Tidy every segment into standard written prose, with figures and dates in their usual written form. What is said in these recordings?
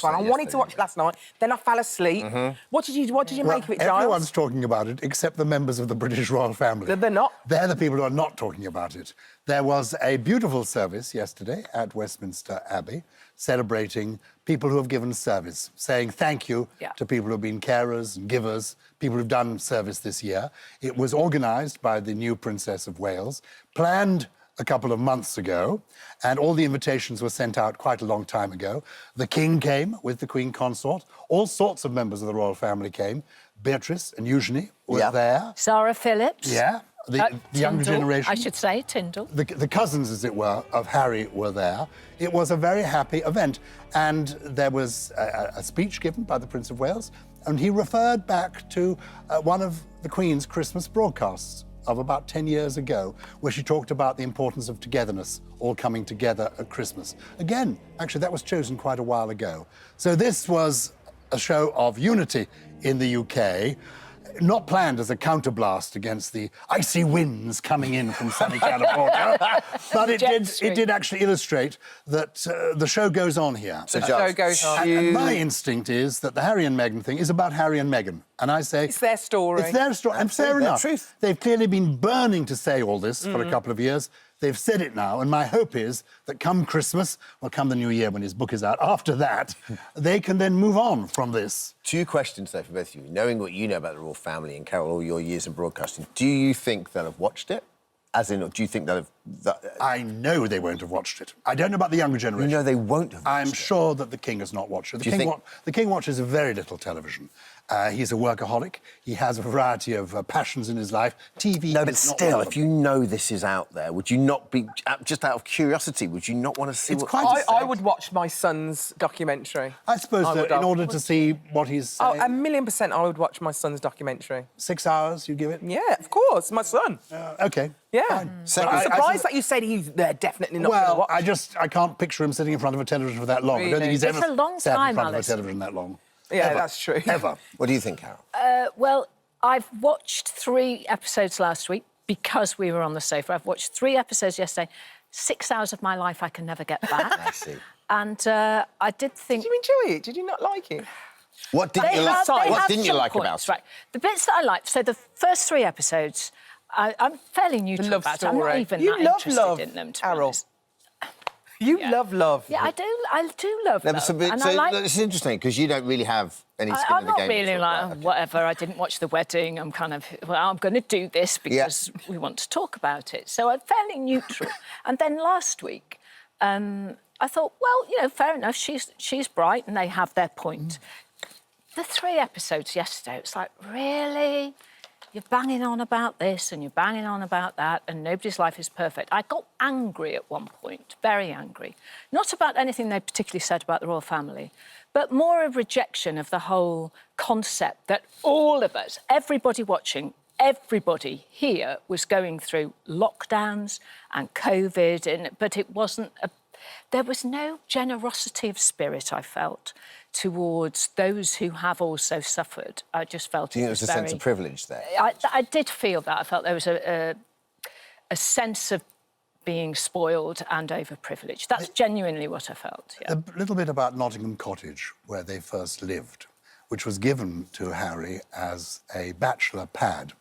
Well, I wanted to watch it last night, then I fell asleep. What did you make of it, Giles? Everyone's talking about it except the members of the British royal family. They're not? They're the people who are not talking about it. There was a beautiful service yesterday at Westminster Abbey celebrating people who have given service, saying thank you to people who have been carers and givers, people who've done service this year. It was organised by the new Princess of Wales, planned a couple of months ago, and all the invitations were sent out quite a long time ago. The King came with the Queen Consort. All sorts of members of the royal family came. Beatrice and Eugenie were there. Sarah Phillips. Yeah. The younger generation. I should say, Tyndall. The cousins, as it were, of Harry were there. It was a very happy event. And there was a speech given by the Prince of Wales, and he referred back to one of the Queen's Christmas broadcasts of about 10 years ago, where she talked about the importance of togetherness, all coming together at Christmas. Again, actually, that was chosen quite a while ago. So this was a show of unity in the UK, not planned as a counterblast against the icy winds coming in from sunny California, but it did actually illustrate that the show goes on here. The show goes on. And my instinct is that the Harry and Meghan thing is about Harry and Meghan. And I say... It's their story. It's their story, and fair enough. Truth. They've clearly been burning to say all this for a couple of years. They've said it now, and my hope is that come Christmas, or come the new year when his book is out, after that, they can then move on from this. 2 questions, though, for both of you. Knowing what you know about the royal family and, Carol, all your years of broadcasting, do you think they'll have watched it? As in, do you think they'll have... I know they won't have watched it. I don't know about the younger generation. You know they won't have watched I'm sure that the King has not watched it. The King watches very little television. He's a workaholic. He has a variety of passions in his life. TV. No, but still, if you know this is out there, would you not be, just out of curiosity, would you not want to see I would watch my son's documentary. I suppose that in order to see what he's saying... Oh, 1,000,000% I would watch my son's documentary. 6 hours, you give it? Yeah, of course, my son. OK. Yeah. Fine. I'm surprised that you said he's definitely not going to watch. Well, I can't picture him sitting in front of a television for that long. Really? I don't think he's ever sat in front of a television that long. Yeah, that's true. Ever. What do you think, Carol? Well, I've watched 3 episodes last week because we were on the sofa. I've watched 3 episodes yesterday. 6 hours of my life I can never get back. I see. And I did think... Did you enjoy it? Did you not like it? What didn't you like about it? Right. The bits that I liked, so the first 3 episodes, I'm fairly neutral about it. I'm not even that interested in them, to be honest. You love love. Yeah, I do love love. It's interesting, because you don't really have any skin in the game. I'm not really like, whatever, I didn't watch the wedding. I'm kind of, well, I'm going to do this because we want to talk about it. So I'm fairly neutral. And then last week, I thought, well, you know, fair enough, she's bright and they have their point. The 3 episodes yesterday, it's like, really? You're banging on about this and you're banging on about that and nobody's life is perfect. I got angry at one point, very angry. Not about anything they particularly said about the royal family, but more a rejection of the whole concept that all of us, everybody watching, everybody here was going through lockdowns and COVID, but it wasn't... There was no generosity of spirit, I felt, towards those who have also suffered. I just felt Do you think there was a sense of privilege there? I did feel that. I felt there was a sense of being spoiled and overprivileged. That's genuinely what I felt. Yeah. A little bit about Nottingham Cottage, where they first lived, which was given to Harry as a bachelor pad.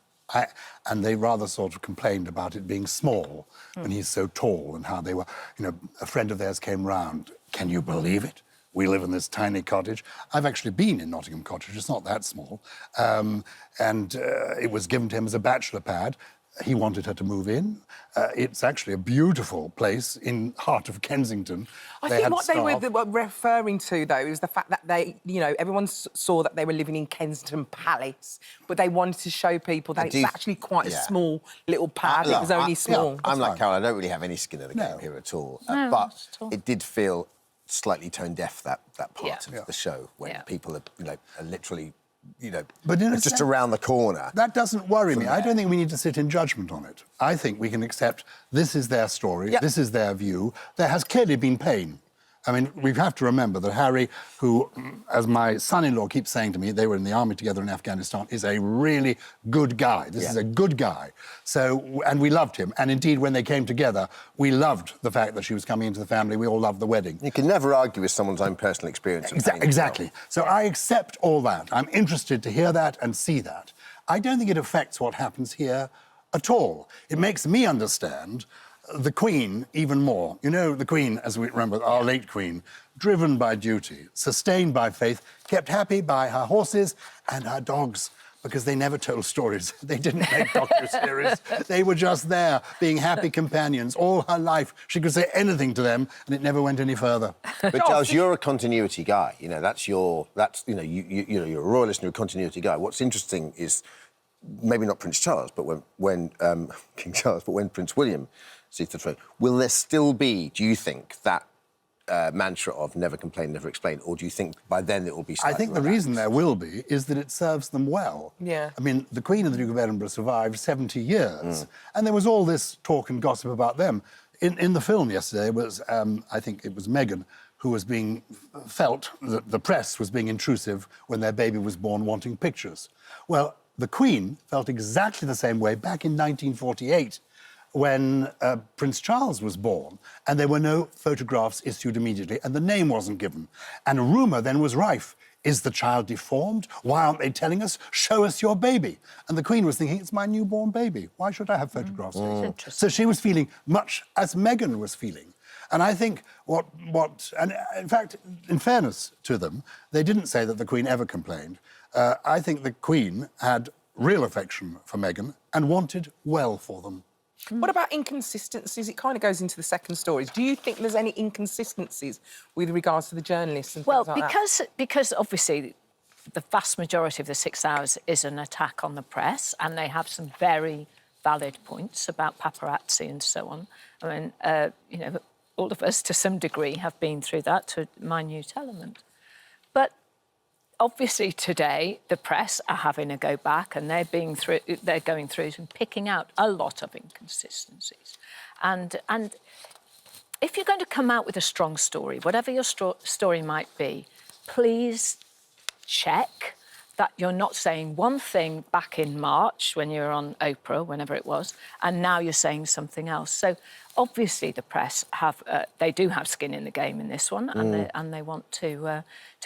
And they rather sort of complained about it being small when he's so tall and how they were... You know, a friend of theirs came round. Can you believe it? We live in this tiny cottage. I've actually been in Nottingham Cottage. It's not that small. It was given to him as a bachelor pad. He wanted her to move in. It's actually a beautiful place in heart of Kensington. I think what they were referring to, though, is the fact that they, you know, everyone saw that they were living in Kensington Palace, but they wanted to show people that it's actually quite a small little pad. It was only small. I'm like Carol, I don't really have any skin in the game here at all. But it did feel slightly tone-deaf, that part of the show, when people are, you know, are literally... You know, but just around the corner. That doesn't worry me. I don't think we need to sit in judgment on it. I think we can accept this is their story, this is their view. There has clearly been pain. I mean, we have to remember that Harry, who, as my son-in-law keeps saying to me, they were in the army together in Afghanistan, is a really good guy. This is a good guy. So, and we loved him. And indeed, when they came together, we loved the fact that she was coming into the family. We all loved the wedding. You can never argue with someone's own personal experience. Exactly. So I accept all that. I'm interested to hear that and see that. I don't think it affects what happens here at all. It makes me understand the Queen even more. You know, the Queen, as we remember, our late Queen, driven by duty, sustained by faith, kept happy by her horses and her dogs, because they never told stories. They didn't make docu-series. They were just there, being happy companions all her life. She could say anything to them, and it never went any further. But Giles, you're a continuity guy. You know, you're a royalist and you're a continuity guy. What's interesting is maybe not Prince Charles, but when King Charles, but when Prince William seeks the throne, will there still be, do you think, that mantra of never complain, never explain, or do you think by then it will be slightly I think the relaxed? reason there will be is that it serves them well. Yeah. I mean, the Queen and the Duke of Edinburgh survived 70 years, and there was all this talk and gossip about them. In the film yesterday was, I think it was Meghan, who was being felt that the press was being intrusive when their baby was born wanting pictures. Well, the Queen felt exactly the same way back in 1948 when Prince Charles was born, and there were no photographs issued immediately, and the name wasn't given. And a rumour then was rife. Is the child deformed? Why aren't they telling us? Show us your baby. And the Queen was thinking, it's my newborn baby. Why should I have photographs? So she was feeling much as Meghan was feeling. And I think and in fact, in fairness to them, they didn't say that the Queen ever complained. I think the Queen had real affection for Meghan and wanted well for them. What about inconsistencies? It kind of goes into the second stories. Do you think there's any inconsistencies with regards to the journalists and things like that? Because obviously the vast majority of the 6 hours is an attack on the press, and they have some very valid points about paparazzi and so on. I mean, you know, all of us to some degree have been through that to a minute element. But obviously today the press are having a go back, and they're going through it and picking out a lot of inconsistencies. And if you're going to come out with a strong story, whatever your story might be, please check that you're not saying one thing back in March when you were on Oprah, whenever it was, and now you're saying something else. So obviously the press they do have skin in the game in this one, and they want to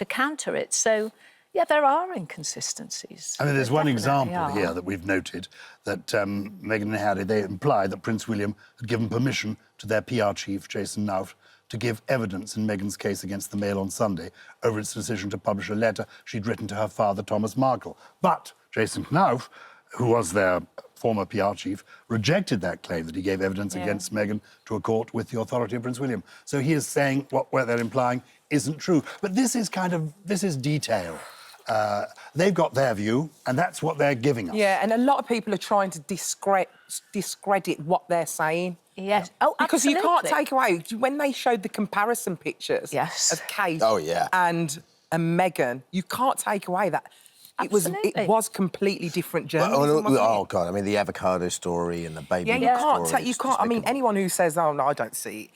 counter it. So yeah, there are inconsistencies. I mean, there's one example here that we've noted that Meghan and Harry, they implied that Prince William had given permission to their PR chief, Jason Knauf, to give evidence in Meghan's case against the Mail on Sunday over its decision to publish a letter she'd written to her father, Thomas Markle. But Jason Knauf, who was their former PR chief, rejected that claim that he gave evidence against Meghan to a court with the authority of Prince William. So he is saying what they're implying isn't true. But this is detail. They've got their view, and that's what they're giving us. Yeah, and a lot of people are trying to discredit what they're saying. Yes. Oh, because absolutely. you can't take away, when they showed the comparison pictures of Kate and Meghan, you can't take away that. It was completely different journalism. Oh God! I mean, the avocado story and the baby. Yeah, you can't. I mean, anyone who says, "Oh no, I don't see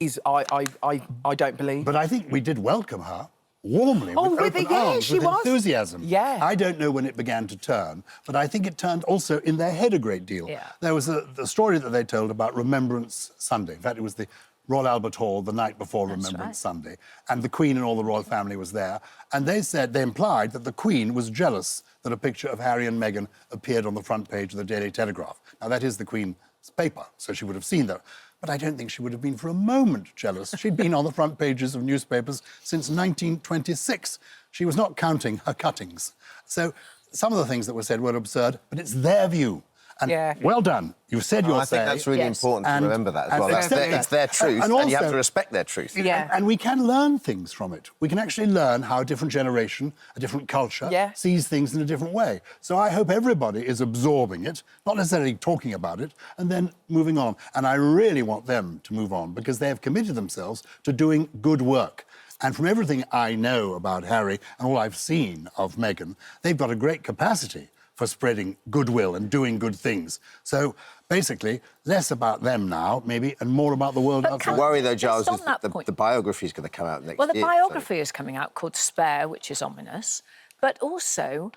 it," I don't believe. But I think we did welcome her warmly, with open arms, with enthusiasm. Yeah. I don't know when it began to turn, but I think it turned also in their head a great deal. Yeah. There was the story that they told about Remembrance Sunday. In fact, it was the Royal Albert Hall the night before Remembrance Sunday, and the Queen and all the royal family was there, and they implied that the Queen was jealous that a picture of Harry and Meghan appeared on the front page of the Daily Telegraph. Now, that is the Queen's paper, so she would have seen that. But I don't think she would have been for a moment jealous. She'd been on the front pages of newspapers since 1926. She was not counting her cuttings. So some of the things that were said were absurd, but it's their view. And well done. You've said your say. I think that's really important to remember that as well. It's their truth, and you have to respect their truth. Yeah. And we can learn things from it. We can actually learn how a different generation, a different culture, sees things in a different way. So I hope everybody is absorbing it, not necessarily talking about it, and then moving on. And I really want them to move on, because they have committed themselves to doing good work. And from everything I know about Harry and all I've seen of Meghan, they've got a great capacity for spreading goodwill and doing good things. So basically, less about them now, maybe, and more about the world outside. The worry, though, Giles, is the biography is going to come out next year. Well, the biography is coming out called Spare, which is ominous, but also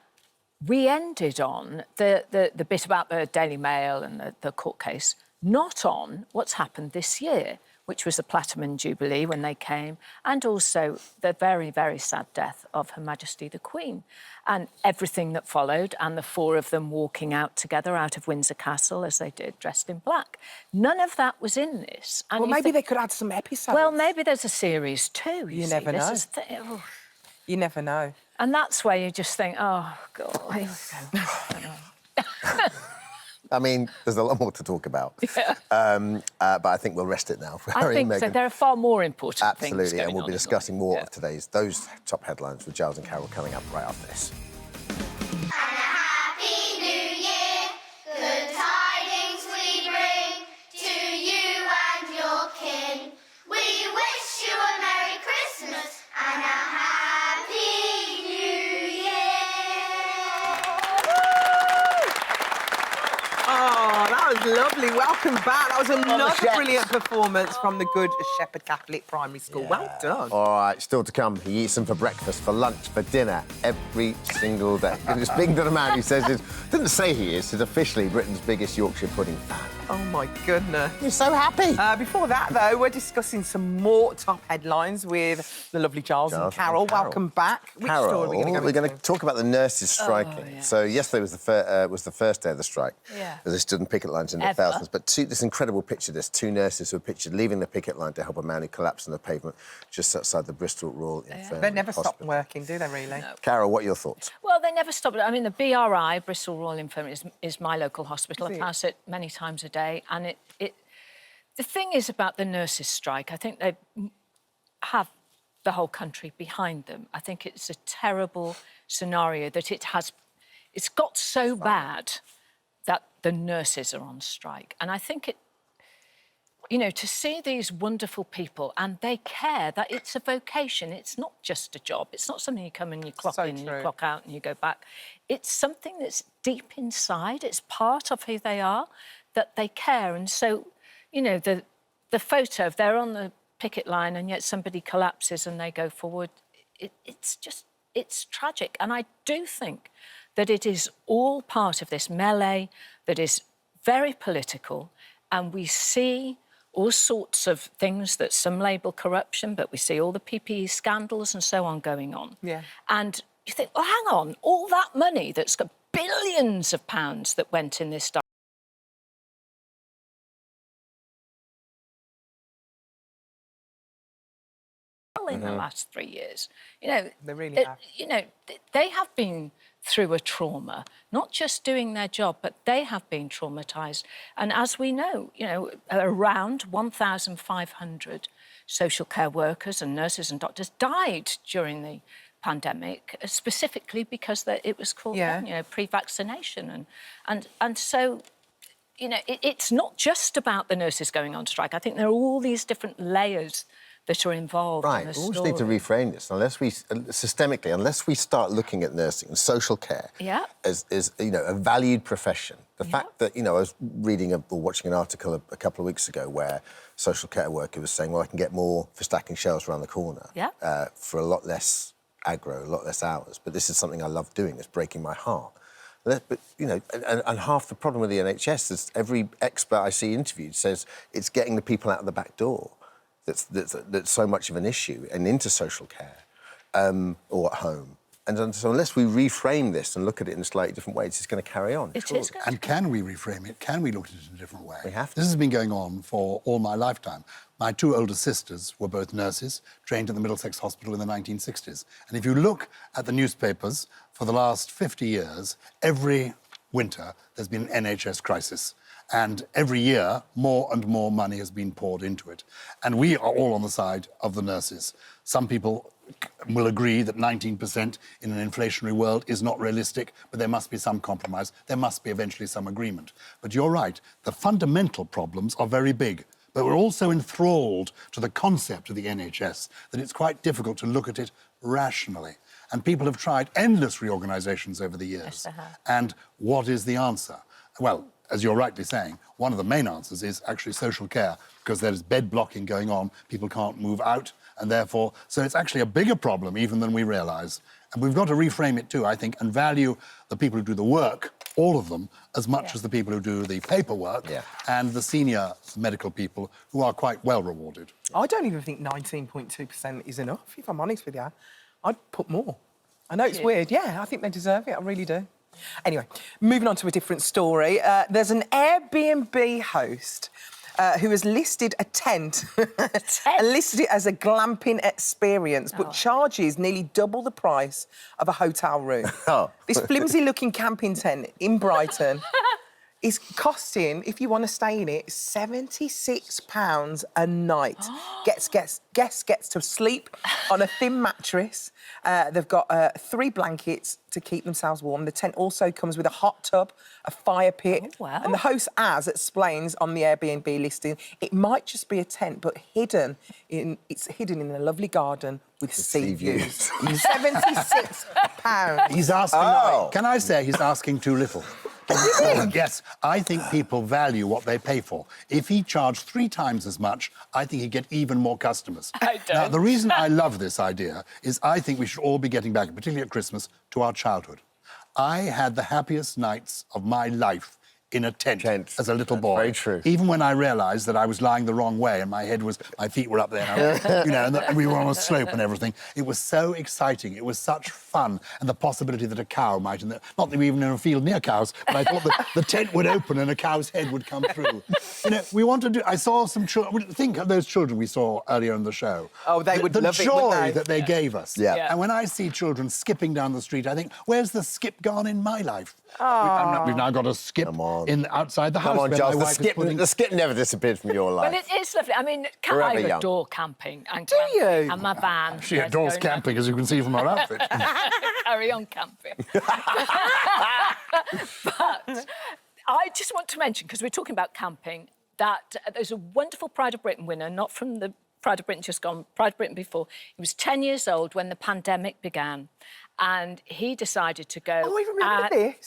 we ended on the bit about the Daily Mail and the court case, not on what's happened this year, which was the Platinum Jubilee when they came, and also the very, very sad death of Her Majesty the Queen, and everything that followed, and the four of them walking out together out of Windsor Castle, as they did, dressed in black. None of that was in this. And well, maybe they could add some episodes. Well, maybe there's a series too. You never know. You never know. And that's where you just think, oh, God, here we go. I mean, there's a lot more to talk about. Yeah. But I think we'll rest it now for Harry and Meghan. So. There are far more important things Absolutely, going and we'll on be discussing more of those top headlines with Giles and Carol coming up right after this. And a happy new year, good tidings we bring to you and your kin. We wish you a Merry Christmas and a Happy New Year. Oh, that was lovely. Welcome back. That was another brilliant performance from the Good Shepherd Catholic Primary School. Yeah. Well done. All right, still to come. He eats them for breakfast, for lunch, for dinner, every single day. And speaking to the man who says it, didn't say he is, he's officially Britain's biggest Yorkshire pudding fan. Oh, my goodness. You're so happy. Before that, though, we're discussing some more top headlines with the lovely Giles and Carol. Welcome back. Which Carol, story are we going to go We're going to talk about the nurses striking. Yeah. So yesterday was the first day of the strike. Yeah. As they stood in picket lines in their thousands. But this incredible picture, there's two nurses who were pictured leaving the picket line to help a man who collapsed on the pavement just outside the Bristol Royal Infirmary. They never stop working, do they, really? No. Carol, what are your thoughts? Well, they never stop. I mean, the BRI, Bristol Royal Infirmary, is my local hospital. I pass it many times a day. And the thing is about the nurses' strike, I think they have the whole country behind them. I think it's a terrible scenario that it's got so bad that the nurses are on strike. And I think to see these wonderful people, and they care that it's a vocation, it's not just a job, it's not something you come and you clock in and you clock out and you go back. It's something that's deep inside, it's part of who they are, that they care. And so, the photo of they're on the picket line and yet somebody collapses and they go forward, it's tragic. And I do think that it is all part of this melee that is very political, and we see all sorts of things that some label corruption, but we see all the PPE scandals and so on going on. Yeah. And you think, well, hang on, all that money that's got billions of pounds that went in this in the last 3 years. They really have. They have been through a trauma, not just doing their job, but they have been traumatised. And as we know, around 1,500 social care workers and nurses and doctors died during the pandemic, specifically because it was called pre-vaccination. And so, it's not just about the nurses going on strike. I think there are all these different layers that are involved in the story. We always need to reframe this. Unless we start looking at nursing and social care as a valued profession. The fact that, I was reading or watching an article a couple of weeks ago where a social care worker was saying, well, I can get more for stacking shelves around the corner for a lot less aggro, a lot less hours. But this is something I love doing. It's breaking my heart. But, and half the problem with the NHS is every expert I see interviewed says it's getting the people out of the back door that's so much of an issue, and into social care or at home. And so unless we reframe this and look at it in a slightly different way, it's just going to carry on. It is. And can we reframe it? Can we look at it in a different way? We have to. This has been going on for all my lifetime. My two older sisters were both nurses, trained at the Middlesex Hospital in the 1960s. And if you look at the newspapers for the last 50 years, every winter there's been an NHS crisis. And every year, more and more money has been poured into it. And we are all on the side of the nurses. Some people will agree that 19% in an inflationary world is not realistic, but there must be some compromise. There must be eventually some agreement. But you're right, the fundamental problems are very big. But we're also enthralled to the concept of the NHS, that it's quite difficult to look at it rationally. And people have tried endless reorganisations over the years. Yes, they have. And what is the answer? Well, as you're rightly saying, one of the main answers is actually social care, because there's bed blocking going on, people can't move out, and therefore... So it's actually a bigger problem even than we realise. And we've got to reframe it too, I think, and value the people who do the work, all of them, as much as the people who do the paperwork and the senior medical people who are quite well rewarded. I don't even think 19.2% is enough, if I'm honest with you. I'd put more. I know it's weird. Yeah, I think they deserve it. I really do. Anyway, moving on to a different story. There's an Airbnb host who has listed a tent, and listed it as a glamping experience, but charges nearly double the price of a hotel room. This flimsy-looking camping tent in Brighton is costing, if you want to stay in it, £76 a night. Guests gets to sleep on a thin mattress. They've got 3 blankets to keep themselves warm. The tent also comes with a hot tub, a fire pit. Oh, wow. And the host explains on the Airbnb listing, it might just be a tent, but it's hidden in a lovely garden with sea views. £76. He's asking... Can I say he's asking too little? Yes, I think people value what they pay for. If he charged 3 times as much, I think he'd get even more customers. I don't. Now, the reason I love this idea is I think we should all be getting back, particularly at Christmas, to our childhood. I had the happiest nights of my life in a tent as a little boy. Very true. Even when I realised that I was lying the wrong way and my feet were up there, and we were on a slope and everything. It was so exciting. It was such fun, and the possibility that a cow might, not that we even in a field near cows, but I thought that the tent would open and a cow's head would come through. We want to do. I saw some children. Think of those children we saw earlier in the show. Oh, they would love it, wouldn't they? The joy that they gave us. Yeah. And when I see children skipping down the street, I think, where's the skip gone in my life? We've now got a skip outside the house. Come on, Giles, the skip never disappeared from your life. But it is lovely. I mean, I adore camping. And do you? And my van. She adores camping, as you can see from her outfit. Carry on camping. But I just want to mention, because we're talking about camping, that there's a wonderful Pride of Britain winner, not from the Pride of Britain just gone, Pride of Britain before. He was 10 years old when the pandemic began. And he decided to go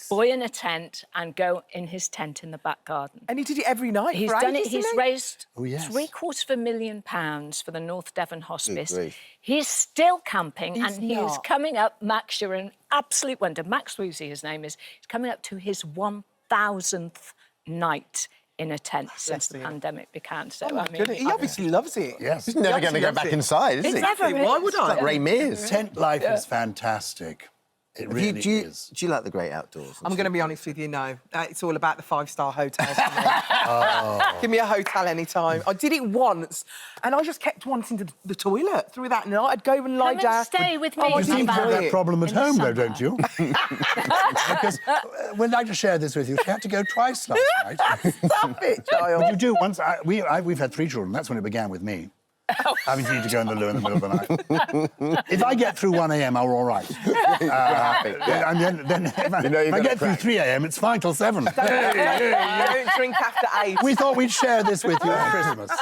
boy in a tent and go in his tent in the back garden. And he did it every night. He's done it. He's raised £750,000 for the North Devon Hospice. He's still camping, and he is coming up. Max, you're an absolute wonder. Max Woozy, his name is. He's coming up to his 1,000th night in a tent since the pandemic began. So, I mean, he obviously loves it. Yes. He's never going to go back inside, is he? Why would I? Like Ray Mears. Tent life is fantastic. It really is. Do you like the great outdoors? I'm going to be honest with you, no. It's all about the 5-star hotels for me. Give me a hotel anytime. I did it once, and I just kept wanting the toilet through that night. I'd go and lie Come down. and stay with me. You seem to have that problem at home, though, summer. don't you? Because we'd like to share this with you. She had to go twice last night. Stop it, child. But you do. Once we've had 3 children. That's when it began with me. Having to need to go in the loo in the middle of the night. If I get through 1 a.m, I'm all right. And then if I get through 3 a.m, it's fine till 7. Don't drink after 8. We thought we'd share this with you at Christmas.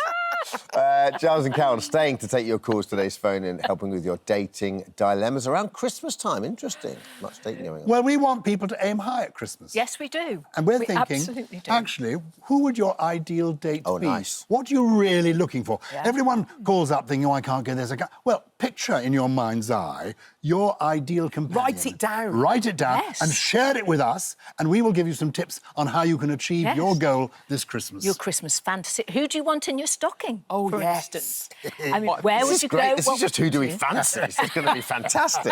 Giles and Carol staying to take your calls today's phone and helping with your dating dilemmas around Christmas time. Interesting. Much dating going on. Well, we want people to aim high at Christmas. Yes, we do. And we're we thinking, absolutely do. actually, who would your ideal date be? Nice. What are you really looking for? Yeah. Everyone calls up thinking, oh, I can't go, there's a guy. Well, picture in your mind's eye your ideal companion. Write it down. Write it down and share it with us, and we will give you some tips on how you can achieve your goal this Christmas. Your Christmas fantasy. Who do you want in your stocking, for instance? I mean, where This would is you great. go? This is just who do we fancy. This is going to be fantastic.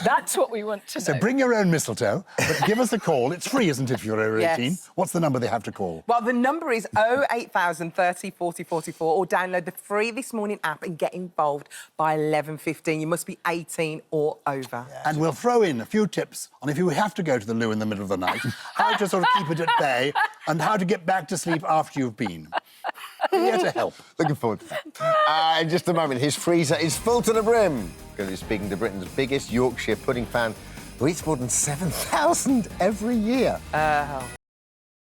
That's what we want to know. So bring your own mistletoe, but give us a call. It's free, isn't it, if you're over 18? Yes. What's the number they have to call? Well, the number is 08000 30 40 44, or download the free This Morning app and get involved by 11:15. You must be 18 or over. Yeah. And we'll throw in a few tips on if you have to go to the loo in the middle of the night, how to sort of keep it at bay, and how to get back to sleep after you've been. We're here to help. Looking forward to that. In just a moment, his freezer is full to the brim. Going to be speaking to Britain's biggest Yorkshire pudding fan, who eats more than 7,000 every year.